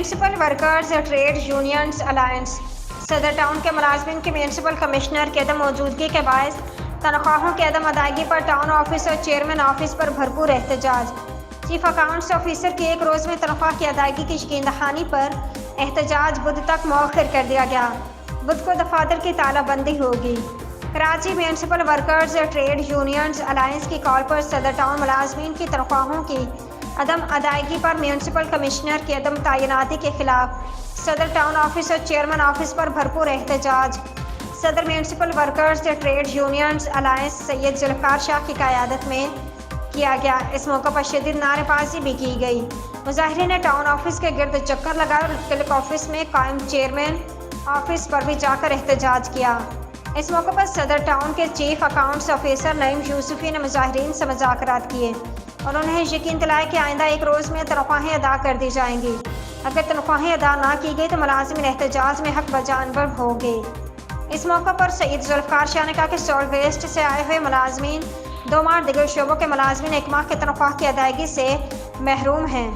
Municipal workers trade unions alliance सदर town के मुलाजमिन के म्यूनसिपल कमिश्नर की अदम मौजूदगी के बायस तनख्वाहों की अदम अदायगी पर टाउन ऑफिस और चेयरमैन ऑफिस पर भरपूर एहतजाज। चीफ अकाउंट्स ऑफिसर की एक रोज़ में तनख्वाह की अदायगी की यकीन दहानी पर एहतजाज बुध तक मौखर कर दिया गया। बुध को दफातर की तालाबंदी होगी। Karachi municipal workers trade unions alliance की कॉल पर सदर टाउन मुलाजमीन की तनख्वाहों की अदम अदायगी पर म्यूनसिपल कमिश्नर की अदम तैनाती के खिलाफ सदर टाउन ऑफिस और चेयरमैन ऑफिस पर भरपूर एहतजाज। सदर municipal workers trade unions alliance Syed Zulfiqar Shah की क़यादत में किया गया। इस मौके पर शदीद नारेबाजी भी की गई। मुजाहिरीन ने टाउन ऑफिस के गिर्द चक्कर लगाया और क्लिक ऑफिस में कायम चेयरमैन ऑफिस पर भी जाकर एहतजाज किया। इस मौके पर सदर टाउन के chief accounts officer Naeem Yusufi ने मुजाहिरीन से मुज़ाकरात किए और उन्हें यकीन दिलाया कि आइंदा एक रोज़ में तनख्वाहें अदा कर दी जाएंगी। अगर तनख्वाहें अदा ना की गई तो मुलाजिमिन एहतजाज में हक बजानबर होंगे। इस मौके पर सैयद जुल्फ़िकार शाह ने कहा कि सॉल्ट वेस्ट से आए हुए मुलाजमीन 2 माह दिगर शोबों के मुलाजमीन 1 माह की तनख्वाह की अदायगी से महरूम हैं।